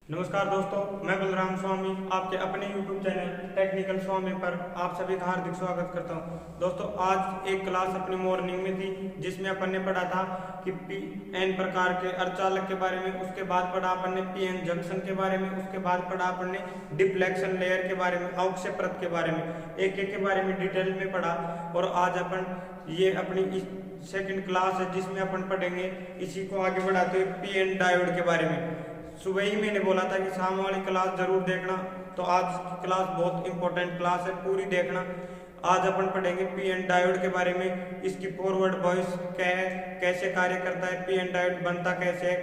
नमस्कार दोस्तों, मैं बलराम स्वामी आपके अपने YouTube चैनल टेक्निकल स्वामी पर आप सभी का हार्दिक स्वागत करता हूं। दोस्तों, आज एक क्लास अपनी मॉर्निंग में थी जिसमें अपन ने पढ़ा था कि PN प्रकार के अर्धचालक के बारे में, उसके बाद पढ़ा अपन ने PN जंक्शन के बारे में, उसके बाद पढ़ा अपन ने डिफ्लेक्शन लेयर के बारे में, अवक्षय परत के बारे में, एक एक के बारे में डिटेल में पढ़ा। और आज अपन ये अपनी सेकंड क्लास है जिसमें अपन पढ़ेंगे, इसी को आगे बढ़ाते हुए PN डायोड के बारे में। सुबह ही मैंने बोला था कि शाम वाली क्लास जरूर देखना, तो आज की क्लास बहुत इंपॉर्टेंट क्लास है, पूरी देखना। आज अपन पढ़ेंगे PN डायोड के बारे में, इसकी फॉरवर्ड वॉइस क्या है, कैसे कार्य करता है, PN डायोड बनता कैसे है।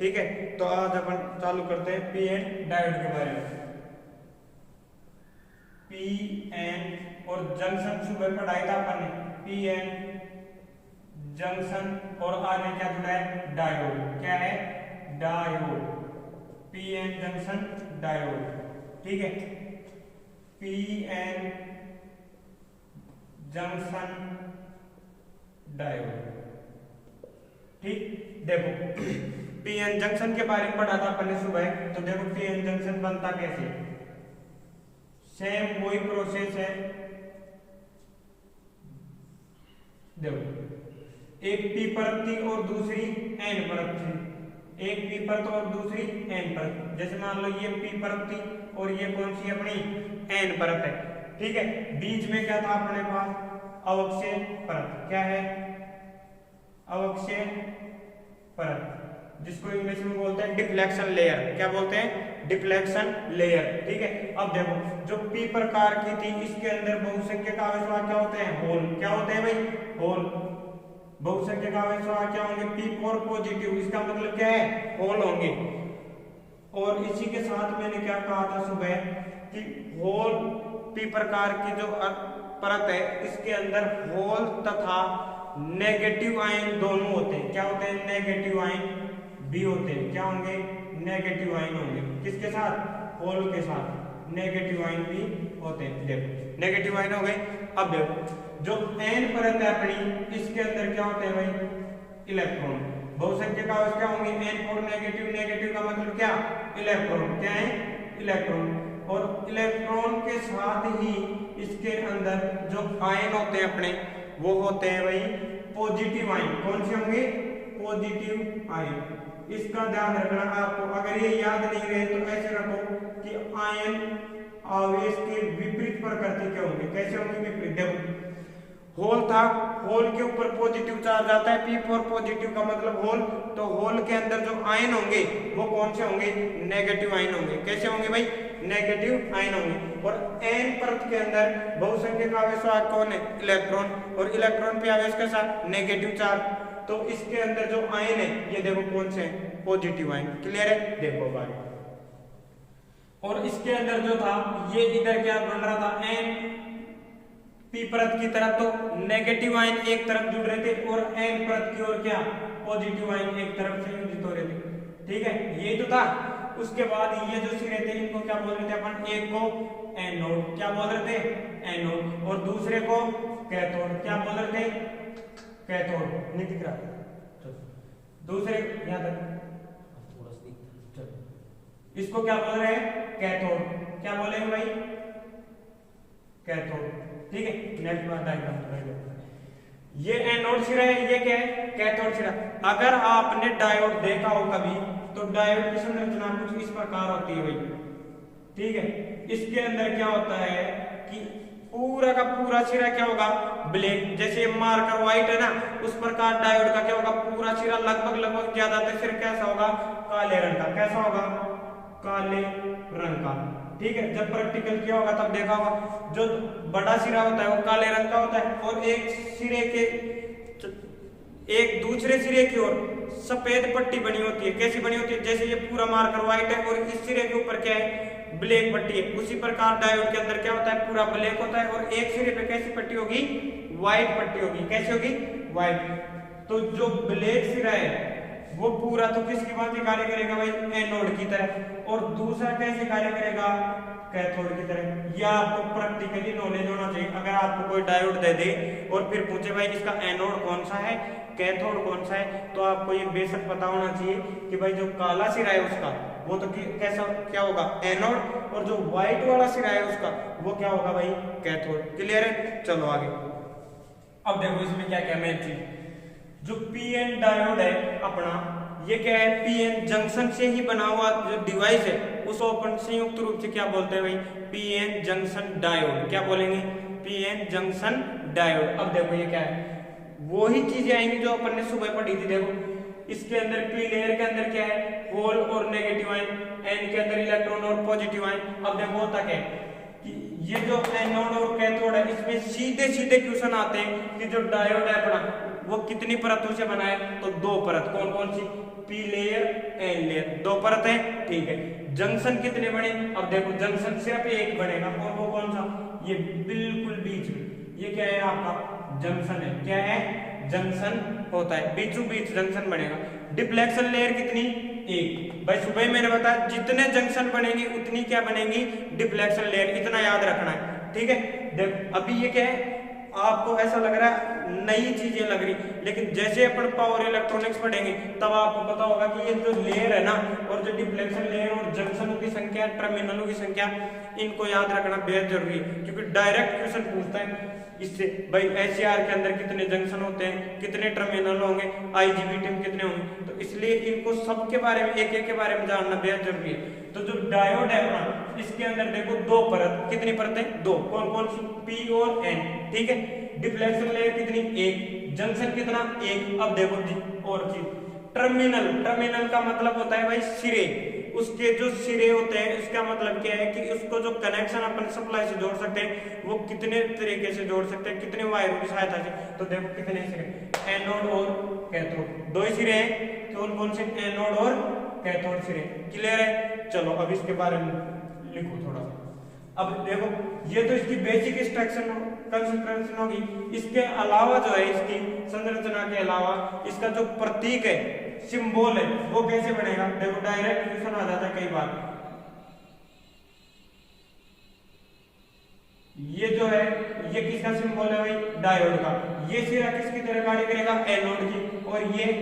ठीक है, तो आज अपन चालू करते हैं PN डायोड के बारे में। PN और जंक्शन सुबह पढ़ाया था अपन ने, PN जंक्शन और आगे क्या जुड़ा है, डायोड। क्या है, डायोड, PN जंक्शन डायोड। ठीक है, PN जंक्शन डायोड। ठीक, देखो PN जंक्शन के बारे में पढ़ा था अपन ने सुबह, तो देखो PN जंक्शन बनता कैसे। सेम वही प्रोसेस है। देखो, एक P परत थी और दूसरी N परत थी, एक P परत और दूसरी N परत। जैसे मान लो ये P परत थी और ये कौन सी अपनी N परत है। ठीक है, बीच में क्या था अपने पास, अवक्षय परत। क्या है, अवक्षय परत, जिसको इंग्लिश में बोलते हैं डिफ्लेक्शन लेयर। क्या बोलते हैं, डिफ्लेक्शन लेयर। ठीक है, अब देखो जो P प्रकार की थी, इसके अंदर बहुसंख्यक आवेश क्या होते हैं, होल। क्या होते हैं भाई, होल। बहुसंख्यक आवेश क्या होंगे, P4 पॉजिटिव, इसका मतलब क्या है, होल होंगे। और इसी के साथ मैंने क्या कहा था सुबह कि होल P प्रकार की जो परत है, इसके अंदर होल तथा नेगेटिव आयन दोनों होते हैं। क्या होते हैं, नेगेटिव आयन भी होते हैं। क्या होंगे, नेगेटिव आयन होंगे। किसके साथ, होल के साथ नेगेटिव आयन भी होते हैं। देखो नेगेटिव आयन हो गए। अब देखो जो N परत है अपनी, इसके अंदर क्या होते हैं भाई, इलेक्ट्रॉन। बहुसंख्यक आवेश क्या होंगे, N4 नेगेटिव। नेगेटिव का मतलब क्या, इलेक्ट्रॉन। क्या है, इलेक्ट्रॉन। और इलेक्ट्रॉन के साथ ही इसके अंदर जो आयन होते हैं अपने, वो होते हैं भाई पॉजिटिव आयन। कौन से होंगे, पॉजिटिव आयन। इसका ध्यान रखना आपको, अगर ये याद नहीं रहे तो ऐसे रखो कि आयन आवेश के विपरीत प्रकृति के होंगे। कैसे होंगे, विपरीत। देखो होल था, होल के ऊपर पॉजिटिव चार्ज आता है, P4 पॉजिटिव का मतलब होल। तो होल के अंदर जो आयन होंगे वो कौन से होंगे, नेगेटिव आयन होंगे। कैसे होंगे भाई, नेगेटिव आयन होंगे। और N परत के अंदर बहुसंख्यक आवेश कौन है, इलेक्ट्रॉन। और इलेक्ट्रॉन पे आवेश के साथ नेगेटिव चार्ज, तो इसके अंदर जो आयन है ये देखो कौन से हैं, पॉजिटिव आयन। क्लियर है, देखो भाई। और इसके अंदर जो था, ये इधर क्या बन रहा था, N P परत की तरफ तो नेगेटिव आयन एक तरफ जुड़ रहे थे, और N परत की ओर क्या, पॉजिटिव आयन एक तरफ से युजित हो रहे थे। ठीक है, ये तो था। उसके बाद ये जो सिरे थे, इनको क्या बोल रहे थे अपन, एक को एनोड। क्या बोल रहे थे, एनोड। और दूसरे को कैथोड। क्या बोल रहे थे, कैथोड। नहीं दिख रहा, दूसरे यहां तक, इसको क्या बोल रहे हैं, कैथोड। क्या बोलेंगे भाई, कैथोड। ठीक है, नेक्स्ट बार डायग्राम। ये एनोड सिरा है, ये क्या है, कैथोड सिरा। अगर आपने डायोड देखा हो कभी, तो डायोड की संरचना कुछ इस प्रकार होती है भाई। ठीक है, इसके अंदर क्या होता है कि पूरा का पूरा सिरा क्या होगा, ब्लैक। जैसे मार्कर व्हाइट है ना, उस प्रकार डायोड का क्या होगा, पूरा सिरा लगभग ज्यादातर सिरा कैसा होगा, काले रंग का। कैसा होगा, काले रंग का। ठीक है, जब प्रैक्टिकल किया होगा तब देखा होगा, जो बड़ा सिरा होता है वो काले रंग का होता है, और एक सिरे के, एक दूसरे सिरे की ओर सफेद पट्टी बनी होती है। कैसी बनी होती है, जैसे ये पूरा मार्कर व्हाइट है और इस सिरे के ऊपर क्या है, ब्लैक पट्टी है। उसी प्रकार डायोड के अंदर क्या होता है, पूरा ब्लैक होता है, और एक सिरे पे कैसी पट्टी होगी, व्हाइट पट्टी होगी। कैसी होगी, व्हाइट। तो जो ब्लैक सिरा है वो पूरा तो किसकी भांति कार्य करेगा भाई, एनोड की तरह। और दूसरा कैसे कार्य करेगा, कैथोड की तरह। यह आपको प्रैक्टिकली नॉलेज होना चाहिए। अगर आपको कोई डायोड दे दे और फिर पूछे भाई इसका एनोड कौन सा है, कैथोड कौन सा है, तो आपको ये बेशक पता होना चाहिए कि भाई जो काला सिरा है उसका वो तो कैसा क्या होगा, एनोड, और जो व्हाइट वाला सिरा है उसका वो क्या होगा भाई, कैथोड। क्लियर है, चलो आगे। अब देखो इसमें क्या क्या मेन चीज, जो पीएन डायोड है अपना, ये क्या है, पीएन जंक्शन से ही बना हुआ जो डिवाइस है उसको अपन संयुक्त रूप से क्या बोलते हैं भाई, पीएन जंक्शन डायोड। क्या बोलेंगे, पीएन जंक्शन डायोड। अब देखो ये क्या है, वही चीजें आएंगी जो अपन ने सुबह पढ़ी थी। देखो इसके अंदर पी लेयर के अंदर क्या है, होल और नेगेटिव आयन, एन के अंदर इलेक्ट्रॉन और पॉजिटिव आयन। अब देखो होता क्या है कि ये जो एनोड और कैथोड है इसमें सीधे सीधे क्वेश्चन आते हैं कि जो डायोड है अपना वो कितनी परतों से बना है, तो दो परत। कौन कौन सी, पी लेयर, एन लेयर, दो परत है, ठीक है। जंक्शन कितने बने, अब देखो जंक्शन सिर्फ एक बनेगा, और वो कौन सा, ये बिल्कुल बीच में, ये क्या है आपका जंक्शन है, क्या है, जंक्शन होता है, बीचों बीच जंक्शन बनेगा। डिफ्लेक्शन लेयर कितनी, एक। भाई सुबह मैंने बताया जितने जंक्शन बनेंगे उतनी क्या बनेंगी, डिफ्लेक्शन लेयर, इतना याद रखना है, ठीक है। देखो अभी ये क्या है, आपको ऐसा लग रहा है नई चीजें लग रही, लेकिन जैसे अपन पावर इलेक्ट्रॉनिक्स पढ़ेंगे तब आपको पता होगा कि ये जो लेयर है ना, और जो डिफ्लेक्शन लेयर और जंक्शनों की संख्या, टर्मिनलों की संख्या, इनको याद रखना बेहद जरूरी है, क्योंकि डायरेक्ट क्वेश्चन पूछता है इससे। भाई एचसीआर के अंदर कितने जंक्शन होते हैं, कितने टर्मिनल होंगे, आईजीबीटी में कितने होंगे, तो इसलिए इनको सबके बारे में, एक एक के बारे में जानना बेहद जरूरी है। तो जो डायोड है अपना, इसके अंदर देखो दो परत, कितनी परतें, दो। कौन कौन सी, पी और एन, ठीक है। डिफ्लेक्शन लेयर कितनी, एक। जंक्शन कितना, एक। अब देखो और चीज, टर्मिनल, टर्मिनल का मतलब होता है भाई सिरे, उसके जो सिरे होते हैं उसका मतलब क्या है कि उसको जो कनेक्शन अपन सप्लाई से जोड़ सकते हैं वो कितने तरीके से जोड़ सकते हैं, कितने वायरों की सहायता से। तो देखो कितने सिरे, एनोड और कैथोड, दो ही सिरे हैं। कौन कौन से, एनोड और कैथोड सिरे। क्लियर है, चलो अब इसके बारे में लिखो थोड़ा सा। अब देखो ये तो इसकी बेसिक स्ट्रक्चर कंस्ट्रक्शन होगी, इसके अलावा जो है, इसकी संरचना के अलावा इसका जो प्रतीक है, सिंबल है, वो कैसे बनेगा। देखो डायरेक्ट क्वेश्चन आ जाता है कई बार। ये जो है ये किसका सिंबल है भाई, डायोड का। ये सिरा किसकी तरह कार्य करेगा, एनोड की, और ये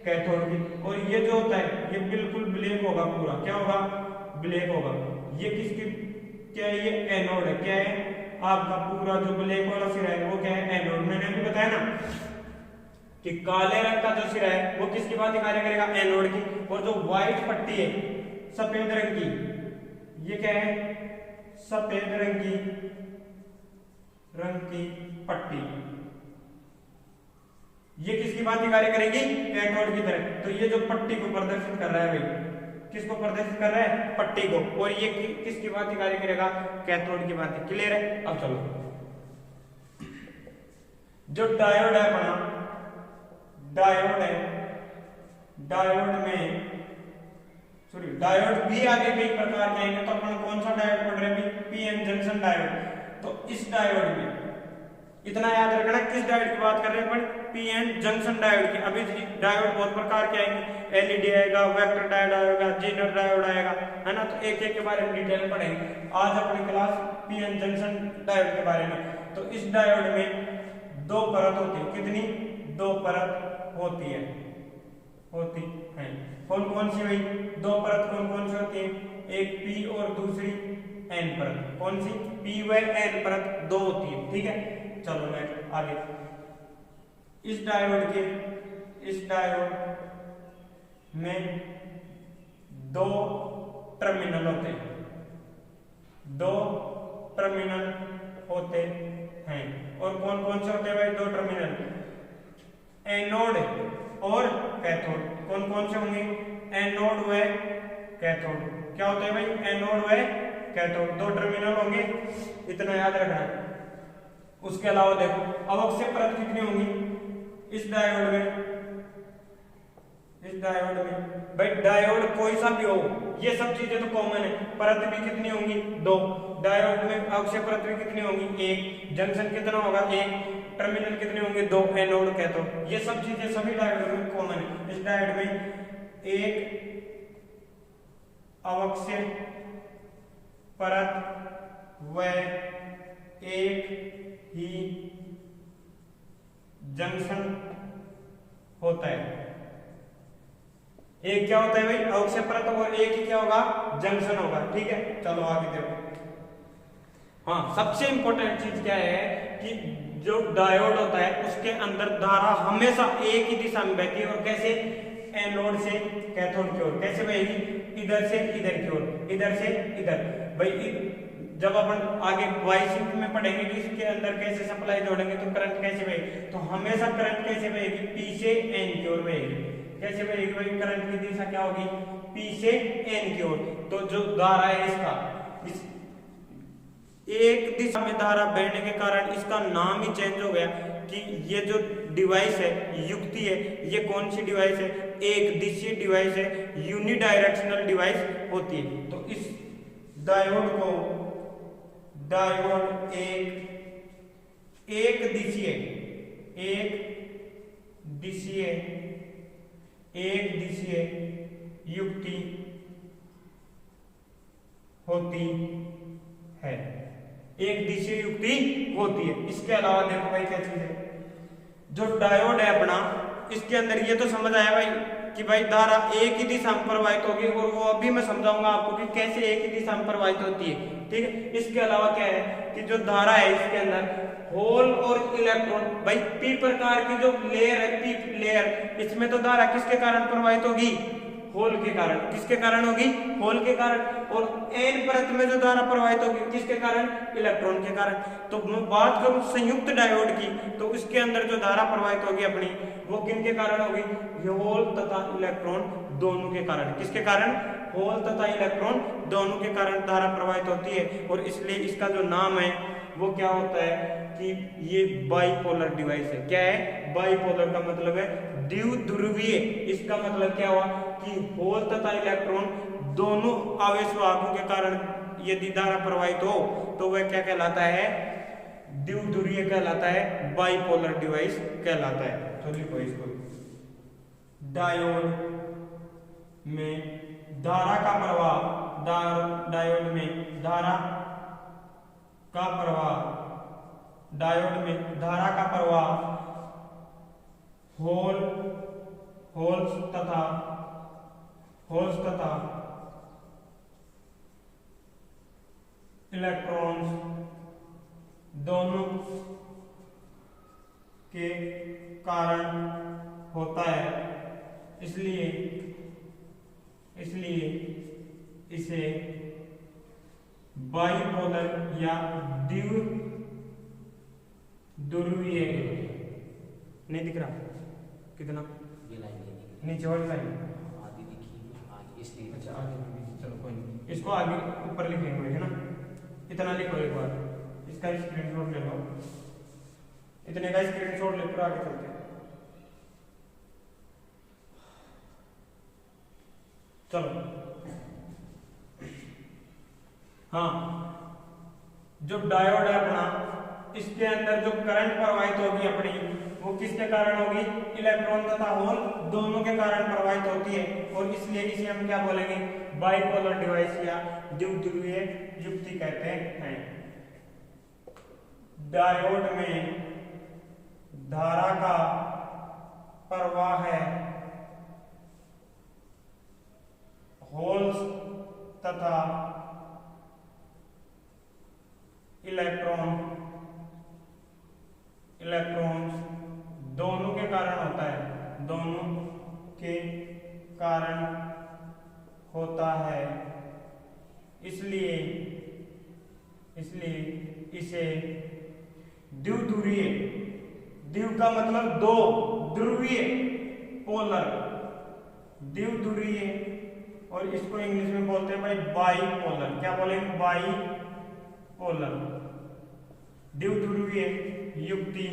कैथोड की। और ये जो होता है ये बिल्कुल ब्लैक होगा पूरा, क्या होगा, ब्लैक होगा। ये किसकी, क्या है, ये एनोड है, क्या है आपका पूरा जो ब्लैक वाला सिरा है वो क्या है, एनोड। मैंने अभी बताया ना कि काले रंग का जो सिरा है वो किसकी बात कार्य करेगा, एनोड की। और जो व्हाइट पट्टी है सफेद रंग की, ये क्या है, सफेद रंग की पट्टी, ये किसकी बात कार्य करेगी, कैथोड की तरह। तो ये जो पट्टी को प्रदर्शित कर रहा है भाई, किसको प्रदर्शित कर रहा है, पट्टी को, और ये किसकी बात कार्य करेगा, कैथोड की बात। क्लियर है, अब चलो जो डायोड है अपना, डायोड है, डायोड में सॉरी डायोड भी आगे कई प्रकार के आएंगे, तो अपन कौन सा डायोड पढ़ रहे हैं, पीएन जंक्शन डायोड। तो इस डायोड में इतना याद रखना, किस डायोड की बात कर रहे हैं अपन, पीएन जंक्शन डायोड की। अभी डायोड बहुत प्रकार के आएंगे, एलईडी आएगा, वेक्टर डायोड आएगा, जेनर डायोड आएगा, है ना। तो एक एक के बारे में डिटेल पढ़ेंगे आज अपनी क्लास पीएन जंक्शन डायोड के बारे में। तो इस डायोड में दो परत होती है, कितनी, दो परत होती है, कौन कौन सी हुई, दो परत कौन कौन सी होती है, एक पी और दूसरी एन परत। कौन सी, पी व एन परत दो होती है, ठीक है। चलो नेक्स्ट आगे, इस डायोड में दो टर्मिनल होते हैं, दो टर्मिनल होते हैं। और कौन कौन से होते हैं भाई, दो टर्मिनल, एनोड और कैथोड। कौन कौन से होंगे, एनोड व कैथोड। क्या होते हैं भाई, एनोड व कैथोड, दो टर्मिनल होंगे, इतना याद रखना है। उसके अलावा देखो अवक्षय परत कितनी होंगी इस डायोड में, भाई डायोड कोई सा भी हो, ये सब चीजें तो कॉमन है। परत भी कितनी होंगी, दो। डायोड में अवक्षय परत भी कितनी होंगी, एक। जंक्शन कितना होगा, एक। टर्मिनल कितने होंगे, दो, एनोड कैथोड। ये सब चीजें सभी डायोड में कॉमन है। इस डायोड में एक अवक्षय परत व एक ही जंक्शन होता है, एक क्या होता है भाई, अक्षय परत, और एक ही क्या होगा, जंक्शन होगा। ठीक है, चलो आगे देखो। हाँ, सबसे इंपॉर्टेंट चीज क्या है कि जो डायोड होता है उसके अंदर धारा हमेशा एक ही दिशा में बहती है। और कैसे, एनोड से कैथोड की ओर। कैसे बहेगी, इधर से इधर की ओर, इधर से इधर। भाई जब अपन आगे वाई शिफ्ट में पढ़ेंगे कि इसके अंदर कैसे सप्लाई जोड़ेंगे तो करंट कैसे बहेगी, तो हमेशा करंट कैसे बहेगी, पी से एन की ओर बहेगी। कैसे बहेगी भाई, करंट की दिशा क्या होगी, पी से एन की ओर। तो जो धारा है इसका, इस एक दिशा में धारा बहने के कारण इसका नाम ही चेंज हो गया कि ये जो डिवाइस है, युक्ति है, ये कौन सी डिवाइस है, एक दिशीय डिवाइस है, यूनिडायरेक्शनल डिवाइस होती है। तो इस डायोड को, डायोड एक दिशीय युक्ति होती है, एक दिशीय युक्ति होती है। इसके अलावा देखो भाई क्या चीज है, जो डायोड है अपना, इसके अंदर ये तो समझ आया भाई कि भाई धारा एक ही दिशा में प्रवाहित होगी, और वो अभी मैं समझाऊंगा आपको कि कैसे एक ही दिशा में प्रवाहित होती है। ठीक है, इसके अलावा क्या है कि जो धारा है इसके अंदर होल और इलेक्ट्रॉन, भाई पी प्रकार की जो लेयर है, पी लेयर, इसमें तो धारा किसके कारण प्रवाहित होगी, होल के कारण। किसके कारण होगी, होल के कारण। और एन परत में जो धारा प्रवाहित होगी किसके कारण, इलेक्ट्रॉन के कारण। तो बात करूं संयुक्त डायोड की, तो उसके अंदर जो धारा प्रवाहित होगी अपनी, वो किनके कारण होगी, होल तथा इलेक्ट्रॉन दोनों के कारण। किसके कारण, होल तथा इलेक्ट्रॉन दोनों के कारण धारा प्रवाहित होती है। और इसलिए इसका जो नाम है वो क्या होता है कि ये बाइपोलर डिवाइस है। क्या है, बाइपोलर का मतलब है द्विध्रुवीय। इसका मतलब क्या हुआ कि होल तथा इलेक्ट्रॉन दोनों आवेश वाहकों के कारण यदि धारा प्रवाहित हो तो वह क्या कहलाता है, द्विध्रुवीय कहलाता है, बाइपोलर डिवाइस कहलाता है। तो लिखो इसको, डायोड में धारा का प्रवाह, डायोड में धारा का प्रवाह, डायोड में धारा का प्रवाह होल्स तथा इलेक्ट्रॉन्स दोनों के कारण होता है। इसलिए इसे बाइपोलर या द्विध्रुवीय, नहीं दिख रहा कितना, ये लाइन नहीं दिख रही, नीचे वाली लाइन आगे दिखी आगे, इसलिए। अच्छा आगे, चलो कोई नहीं, इसको आगे ऊपर लिखेंगे है ना, इतना लिखो एक बार, इसका स्क्रीनशॉट ले लो, इतने का स्क्रीनशॉट लेकर आगे चलते हैं। चलो हाँ, जो डायोड है अपना, इसके अंदर जो करंट प्रवाहित होगी अपनी, वो किसके कारण होगी, इलेक्ट्रॉन तथा होल दोनों के कारण प्रवाहित होती है। और इसलिए इसे हम क्या बोलेंगे, बाइपोलर डिवाइस या द्विध्रुवीय युक्ति कहते हैं। डायोड में धारा का प्रवाह है होल्स तथा इलेक्ट्रॉन्स दोनों के कारण होता है, दोनों के कारण होता है। इसलिए इसे द्विध्रुवीय, द्विव का मतलब दो, ध्रुवीय, पोलर, द्विध्रुवीय, और इसको इंग्लिश में बोलते हैं भाई बाइपोलर। क्या बोलेंगे, बाइपोलर, द्विध्रुवीय युक्ति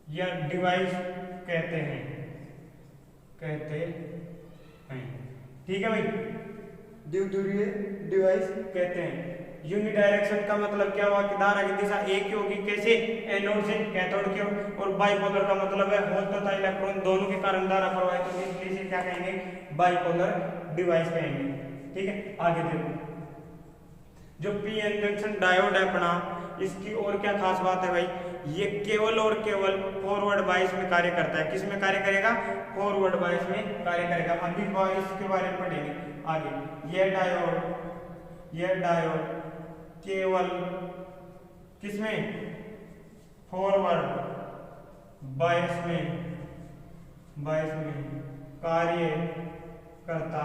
या डिवाइस कहते हैं। ठीक है भाई, द्विध्रुवीय डिवाइस कहते हैं। यूनिडायरेक्शन का मतलब क्या हुआ कि धारा की दिशा एक ही होगी। कैसे, एनोड से कैथोड की ओर। और बाइपोलर का मतलब है होल तथा इलेक्ट्रॉन दोनों के कारण धारा प्रवाहित होगी, इसलिए इसे क्या कहेंगे, बाइपोलर डिवाइस कहेंगे। ठीक है, आगे देखो, जो पी एन जंक्शन डायोड है अपना, इसकी और क्या खास बात है भाई, ये केवल और केवल फॉरवर्ड बायस में कार्य करता है। किस में कार्य करेगा? फॉरवर्ड बायस में कार्य करेगा। अभी बायस के बारे में पढ़ेंगे आगे। ये डायोड केवल किसमें? फॉरवर्ड बायस में कार्य करता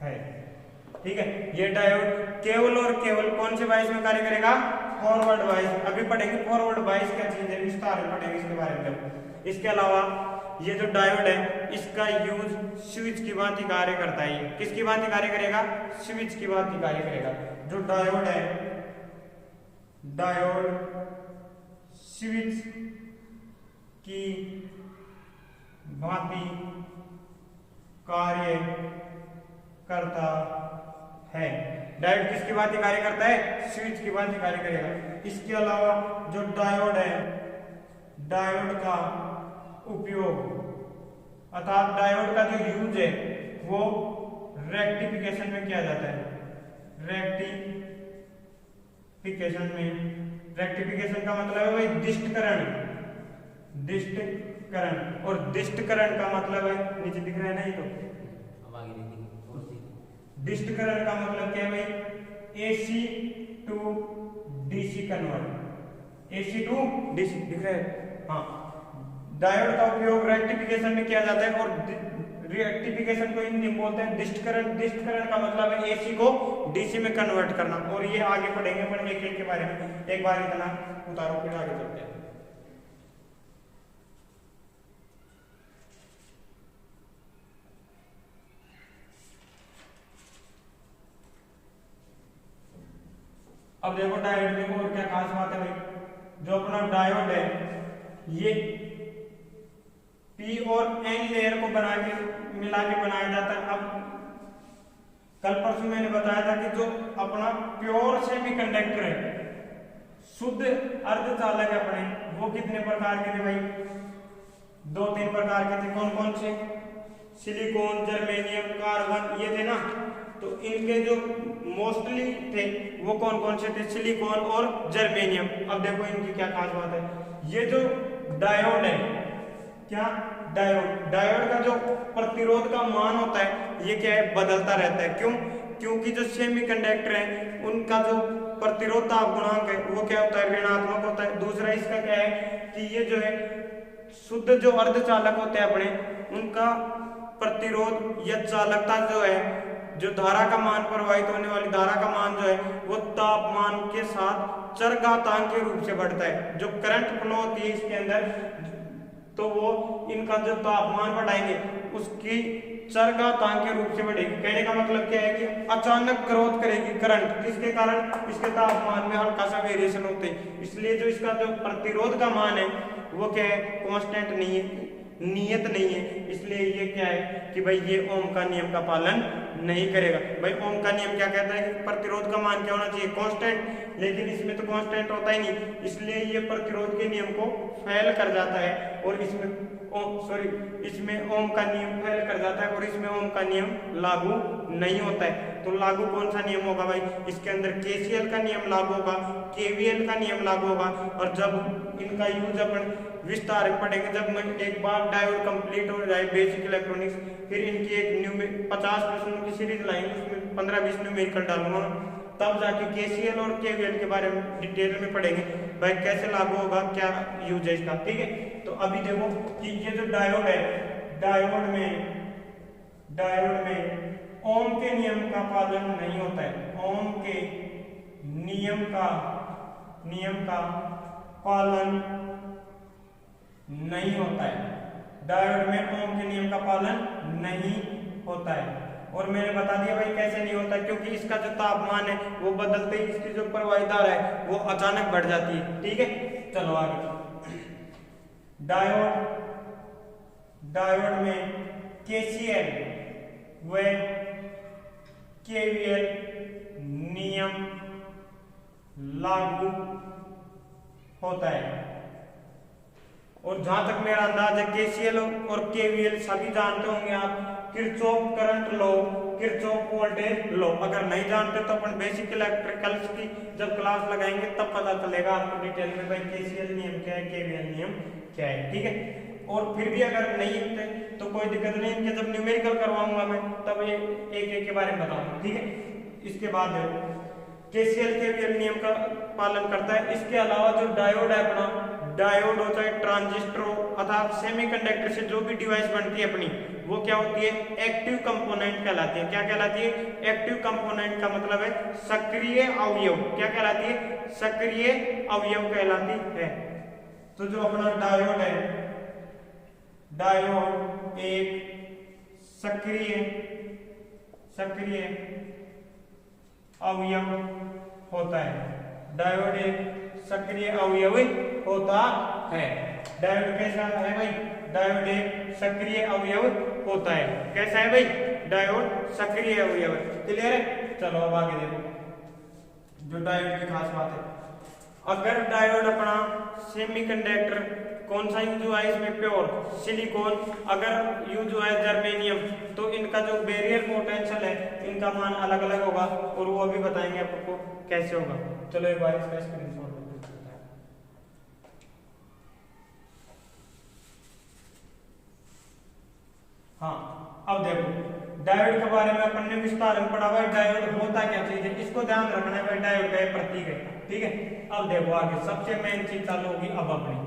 है। ठीक है, ये डायोड केवल और केवल कौन से बायस में कार्य करेगा? Forward bias. अभी पढ़ेंगे फॉरवर्ड बायस क्या चीज है, विस्तार में पढ़ेंगे इसके बारे में। इसके अलावा ये जो डायोड है इसका यूज स्विच की भांति कार्य करता है। ये किसकी भांति कार्य करेगा? स्विच की भांति कार्य करेगा। जो डायोड है, डायोड स्विच की भांति कार्य करता है। डायोड किसकी भांति कार्य करता है? स्विच की भांति कार्य करेगा। इसके अलावा जो डायोड है, डायोड का उपयोग अर्थात डायोड का जो यूज है वो रेक्टिफिकेशन में किया जाता है। रेक्टिफिकेशन का मतलब है भाई दिष्टकरण। और दिष्टकरण का मतलब है, नीचे दिख रहा है ना ये तो, दिष्टकरण का मतलब क्या है भाई? AC to DC convert. AC to DC दिख रहा है? हाँ, डायोड का उपयोग रेक्टिफिकेशन में किया जाता है। और रेक्टिफिकेशन को हिंदी में बोलते हैं दिष्टकरण। दिष्टकरण का मतलब है एसी को डीसी में कन्वर्ट करना। और ये आगे पढ़ेंगे अपन एक के बारे में। एक बार इतना उतारो फिर आगे चलते हैं। अब देखो डायोड में और क्या खास बात है भाई। जो अपना डायोड है ये पी और एन लेयर को मिला के बनाया जाता है। अब कल परसों मैंने बताया था कि जो अपना प्योर सेमीकंडक्टर है, शुद्ध अर्धचालक है अपने, वो कितने प्रकार के थे भाई? 2-3 प्रकार के थे। कौन कौन से? सिलिकॉन, जर्मेनियम, कार्बन, ये थे ना। तो इनके जो मोस्टली थे वो कौन कौन से थे? सिलिकॉन और जर्मेनियम। अब देखो इनकी क्या खास बात है। ये जो डायोड है, क्या डायोड का जो प्रतिरोध का मान होता है ये क्या है? बदलता रहता है। क्यों? क्योंकि जो सेमीकंडक्टर है उनका जो प्रतिरोधता गुणांक है वो क्या होता है? ऋणात्मक होता है। दूसरा इसका क्या है कि ये जो है शुद्ध जो अर्धचालक होते हैं अपने, उनका प्रतिरोध या चालकता जो है, जो धारा का मान, प्रवाहित होने वाली धारा का मान जो है वो तापमान के साथ चरघातांक के रूप से बढ़ता है। जो करंट फ्लो होती है इसके अंदर, तो वो इनका जो तापमान बढ़ाएंगे उसकी चरघातांक के रूप से बढ़ेगी। कहने का मतलब क्या है कि अचानक ग्रोथ करेगी करंट। किसके कारण? इसके तापमान में हल्का सा वेरिएशन होते हैं। इसलिए जो इसका जो प्रतिरोध का मान है वो क्या है? कांस्टेंट नहीं है, नियत नहीं है। इसलिए ये क्या है कि भाई ये ओम का नियम का पालन नहीं करेगा। भाई ओम का नियम क्या कहता है कि प्रतिरोध का मान क्या होना चाहिए? कांस्टेंट। लेकिन इसमें तो कांस्टेंट होता ही नहीं, इसलिए ये प्रतिरोध के नियम को फेल कर जाता है। और इसमें इसमें ओम का नियम फेल कर जाता है और इसमें ओम का नियम लागू नहीं होता है। तो लागू कौन सा नियम होगा भाई? इसके अंदर केसीएल का नियम लागू होगा, केवीएल का नियम लागू होगा। और जब इनका यूज अपन विस्तार पढ़ेंगे, जब एक बार डायोड कंप्लीट हो जाए बेसिक इलेक्ट्रॉनिक्स, फिर इनकी एक 50 प्रश्नों की सीरीज लाएंगे, उसमें 15-20 न्यूमेरिकल डालूंगा, तब जाके केसीएल और केवीएल के बारे में डिटेल में पढ़ेंगे भाई कैसे लागू होगा, क्या यूज है इसका। ठीक है, तो अभी देखो कि ये जो डायोड है, डायोड में ओम के नियम का पालन नहीं होता है। ओम के नियम का पालन नहीं होता है। डायोड में ओम के नियम का पालन नहीं होता है। और मैंने बता दिया भाई कैसे नहीं होता, क्योंकि इसका जो तापमान है वो बदलते ही इसकी जो प्रवाहित धारा है वो अचानक बढ़ जाती है। ठीक है, चलो आगे। डायोड में केसीएल व केवीएल नियम लागू होता है। और जहां तक मेरा अंदाज है केसीएल और केवीएल सभी जानते होंगे आप, Kirchhoff current law Kirchhoff voltage law. अगर नहीं जानते तो अपन बेसिक इलेक्ट्रिकल्स की जब क्लास लगाएंगे तब पता चलेगा आपको डिटेल में भाई केसीएल नियम क्या है, केवीएल नियम क्या है, ठीक है। और फिर भी अगर नहीं थे तो कोई दिक्कत नहीं, इनके जब न्यूमेरिकल करवाऊंगा मैं तब एक एक के बारे में बताऊंगा, ठीक है। इसके बाद केसीएल केवीएल नियम का पालन करता है। इसके अलावा जो डायोड है अपना, डायोड होता है ट्रांजिस्टर अर्थात सेमीकंडक्टर से जो भी डिवाइस बनती है अपनी, वो क्या होती है, एक्टिव कंपोनेंट कहलाती है। क्या कहलाती है, एक्टिव कंपोनेंट का मतलब है सक्रिय अवयव। क्या कहलाती है, सक्रिय अवयव कहलाती है। तो जो अपना डायोड है, डायोड एक सक्रिय अवयव होता है। डायोड एक सक्रिय अवयव होता है। डायोड कैसा है भाई, डायोड एक सक्रिय अवयव होता है। कैसा है भाई, डायोड सक्रिय अवयव है। क्लियर है, चलो अब आगे देखो जो डायोड की खास बात है। अगर डायोड अपना सेमीकंडक्टर कौन सा यूज हुआ है इसमें, प्योर सिलिकॉन, अगर यूज हुआ है जर्मेनियम, तो इनका जो बैरियर पोटेंशियल है इनका मान अलग अलग होगा और वो अभी बताएंगे आपको कैसे होगा। चलो एक बार इसका स्क्रीनशॉट लेते हैं। हाँ, अब देखो डायोड के बारे में अपन ने विस्तार में पढ़ा हुआ है। डायोड होता क्या चीज है, इसको ध्यान रखना है भाई, डायोड का प्रतीक है, ठीक है। अब देखो आगे सबसे मेन चीज चालू होगी अब अपनी,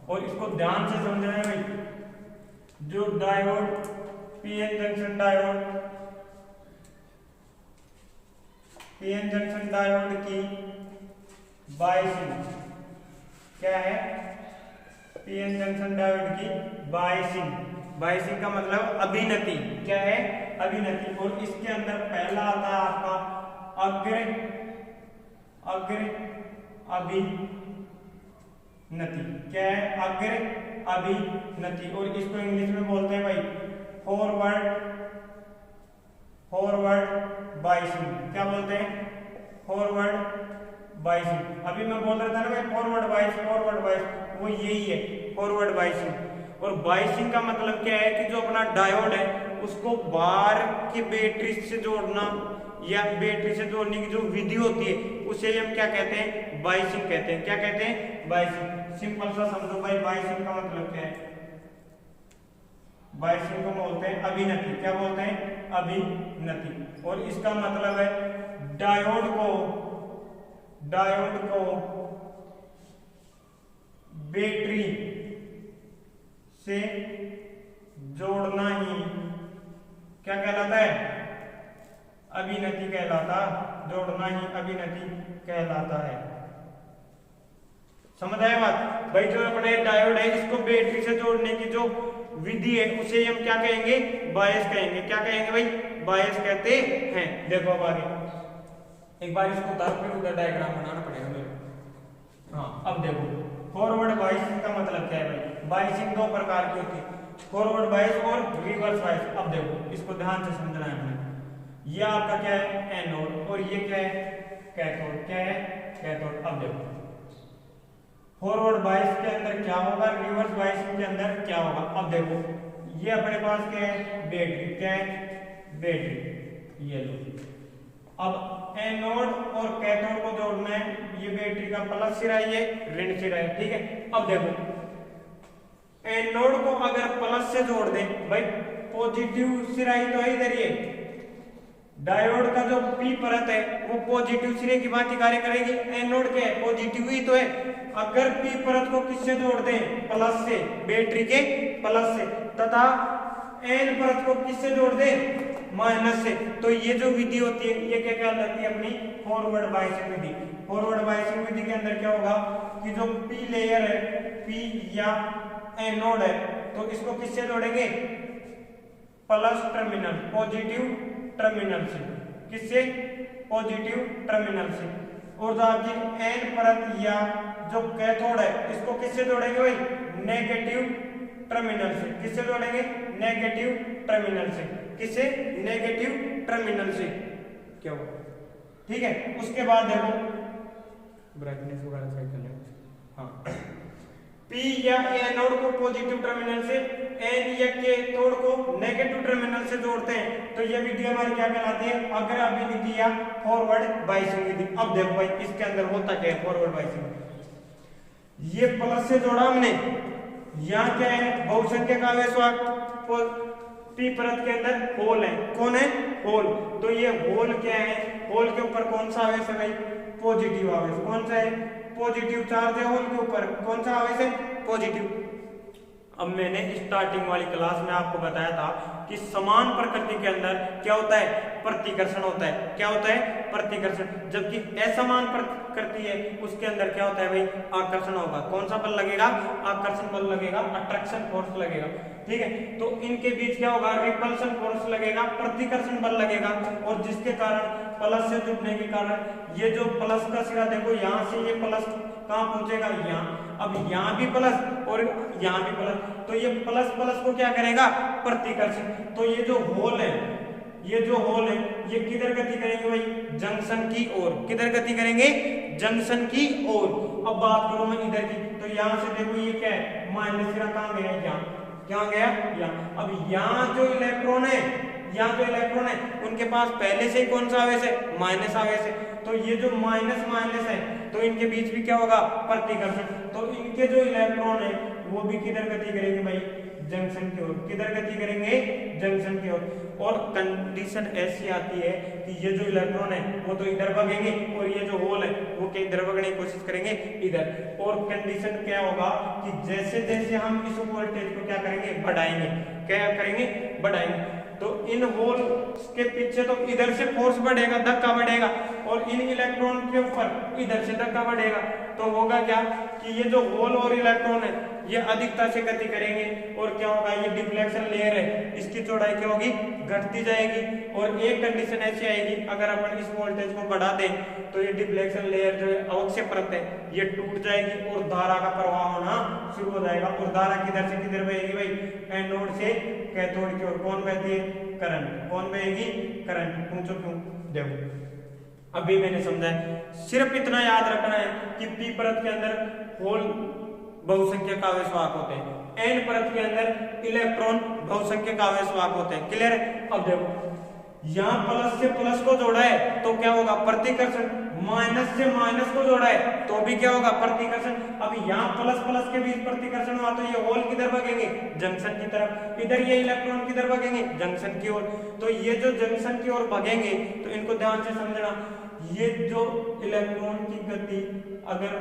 और इसको ध्यान से समझना है भाई। जो डायोड पीएन जंक्शन डायोड की बायसिंग क्या है, पीएन जंक्शन डायोड की बायसिंग का मतलब अभिनति। क्या है, अभिनति। और इसके अंदर पहला आता है आपका अग्र अभिनति। क्या है, अग्र अभिनति। और इसको इंग्लिश में बोलते हैं भाई फॉरवर्ड बायसिंग। क्या बोलते हैं, फॉरवर्ड बायसिंग। अभी मैं बोल रहा था ना भाई फॉरवर्ड बायस, वो यही है फॉरवर्ड बायसिंग। और बायसिंग का मतलब क्या है कि जो अपना डायोड है उसको बाहर की बैटरी से जोड़ना या बैटरी से जोड़ने की जो विधि होती है उसे हम क्या कहते हैं, बायसिंग कहते हैं। क्या कहते हैं, बायसिंग। सिंपल सा समझो भाई, बायसिंग का मतलब क्या है, बायसिंग को बोलते हैं अभिनति। क्या बोलते हैं, अभिनति। और इसका मतलब है डायोड को बैटरी से जोड़ना ही क्या कहलाता है, अभिनति कहलाता। जोड़ना ही अभिनति कहलाता है। समझ आया बात भाई। जो अपने डायोड है इसको बैटरी से जोड़ने की जो विधि है उसे हम क्या कहेंगे, बायस कहेंगे। क्या कहेंगे भाई, बायस कहते हैं। देखो अब आगे एक बार इसको उतार फिर उधर डायग्राम बनाना पड़ेगा मेरे को। हाँ, अब देखो फॉरवर्ड बायसिंग का मतलब क्या है भाई। बायसिंग दो प्रकार की होती है, फॉरवर्ड बायस और रिवर्स बायस। अब देखो इसको ध्यान से समझना है हमें। ये आपका क्या है, एनोड, और ये क्या है, कैथोड। क्या है, कैथोड। अब देखो फॉरवर्ड बायस के अंदर क्या होगा, रिवर्स बायसिंग के अंदर क्या होगा। अब देखो ये अपने पास क्या है, बैटरी। क्या है, बैटरी। ये लो, अब एनोड और कैथोड को जोड़ना है। ये बैटरी का प्लस सिरा, ये ऋण सिरा है, ठीक है। अब देखो एनोड को अगर प्लस से जोड़ दें भाई, पॉजिटिव सिरा ही तो है इधर। ये डायोड का जो पी परत है वो पॉजिटिव सिरे की भांति कार्य करेगी। एनोड के पॉजिटिव ही तो है। अगर पी परत को किससे जोड़ दें, प्लस से, बैटरी के प्लस से, तथा एन परत को किससे जोड़ दें, माइनस से, तो ये जो विधि होती है ये क्या कहलाती है, अपनी फॉरवर्ड बायसिंग विधि। फॉरवर्ड बायसिंग विधि के अंदर क्या होगा कि जो पी लेयर है, पी या एनोड है, तो इसको किससे जोड़ेंगे, प्लस टर्मिनल, पॉजिटिव टर्मिनल से। किससे, पॉजिटिव टर्मिनल से। और जो आपकी एन परत या जो कैथोड है इसको किससे जोड़ेंगे भाई, नेगेटिव टर्मिनल से। किससे जोड़ेंगे, नेगेटिव टर्मिनल से। किससे, नेगेटिव टर्मिनल से। क्या हुआ, ठीक है। उसके बाद देखो ब्राइटनेस वगैरह सही कर ले। हाँ, P या एनोड को पॉजिटिव टर्मिनल से N या कैथोड को नेगेटिव टर्मिनल से जोड़ते हैं तो ये विधि हमारी क्या कहलाती है? अगर अभी विधि या फॉरवर्ड बाइसिंग विधि। अब देखो भाई इसके अंदर होता क्या है फॉरवर्ड बाइसिंग। ये प्लस से जोड़ा हमने, यहाँ क्या है बहुसंख्यक आवेश वाहक पी परत के अंदर होल है। कौन है? होल। तो ये होल क्या है? होल के ऊपर कौन सा आवेश है भाई? पॉजिटिव आवेश। कौन सा है? पॉजिटिव चार्ज है होल के ऊपर। कौन सा आवेश है? पॉजिटिव। अब मैंने स्टार्टिंग वाली क्लास में आपको बताया था कि समान प्रकृति के अंदर क्या होता है? प्रतिकर्षण होता है। क्या होता है? प्रतिकर्षण। जबकि असमान प्रकृति है उसके अंदर क्या होता है भाई? आकर्षण होगा। कौन सा बल लगेगा? आकर्षण बल लगेगा, अट्रैक्शन फोर्स लगेगा। ठीक है, तो इनके बीच क्या होगा? रिपल्शन फोर्स लगेगा, प्रतिकर्षण बल लगेगा और जिसके कारण प्लस से जुड़ने के कारण ये जो प्लस का सिरा देखो यहाँ से ये प्लस कहाँ पहुंचेगा? यहाँ। अब यहाँ भी प्लस और यहाँ भी प्लस, तो ये प्लस प्लस को क्या करेगा? प्रतिकर्षण। तो ये जो होल है, ये जो होल है ये किधर गति करेंगे भाई? जंक्शन की ओर। किधर गति करेंगे? जंक्शन की ओर। अब बात करूं मैं इधर की, तो यहाँ से देखो ये क्या है? माइनस सिरा कहाँ गया? यहाँ। क्या गया? यहाँ। अब यहाँ जो इलेक्ट्रॉन है, यहाँ जो इलेक्ट्रॉन है उनके पास पहले से ही कौन सा आवेश है? माइनस आवेश है। तो ये जो माइनस माइनस है तो इनके बीच भी क्या होगा? प्रतिकर्षण। तो इनके जो इलेक्ट्रॉन है वो भी किधर गति करेंगे भाई? जंक्शन की ओर। किधर गति करेंगे? जंक्शन की ओर। और कंडीशन ऐसी आती है कि ये जो इलेक्ट्रॉन है वो तो इधर भागेंगे और ये जो होल है वो क्या इधर भागने की कोशिश करेंगे? इधर। और कंडीशन क्या होगा कि जैसे जैसे हम इस वोल्टेज को क्या करेंगे? बढ़ाएंगे। क्या करेंगे? बढ़ाएंगे। तो इन होल के पीछे तो इधर से फोर्स बढ़ेगा, धक्का बढ़ेगा और इन इलेक्ट्रॉन के ऊपर इधर से धक्का बढ़ेगा। तो होगा क्या कि ये जो होल और इलेक्ट्रॉन है ये अधिकता से गति करेंगे और क्या होगा? ये डिफ्लेक्शन लेयर है इसकी चौड़ाई क्या होगी? घटती जाएगी। और एक कंडीशन ऐसी आएगी अगर अपन इस वोल्टेज को बढ़ा दें तो ये डिफ्लेक्शन लेयर जो है अवक्षय परत है ये टूट जाएगी और धारा का प्रवाह होना शुरू हो जाएगा। और धारा किधर से किधर बहेगी भाई? एनोड से कैथोड की ओर। कौन बहती है? करंट। कौन बहेगी? करंट। पूछो क्यों? देखो अभी मैंने समझाया, सिर्फ इतना याद रखना है कि पी परत के अंदर होल बहुसंख्यक आवेश वाहक होते हैं, एन परत के अंदर इलेक्ट्रॉन बहुसंख्यक आवेश वाहक होते हैं। क्लियर है? अब देखो यहाँ प्लस से प्लस को जोड़ा है तो क्या होगा? प्रतिकर्षण। माइनस से माइनस को जोड़ा है तो भी क्या होगा? प्रतिकर्षण। अब यहाँ प्लस प्लस के बीच प्रतिकर्षण हुआ तो ये होल किधर भागेंगे? जंक्शन की तरफ। इधर ये इलेक्ट्रॉन किधर भागेंगे? जंक्शन की ओर। तो ये जो जंक्शन की ओर भागेंगे तो इनको ध्यान से समझना, ये जो इलेक्ट्रॉन की गति अगर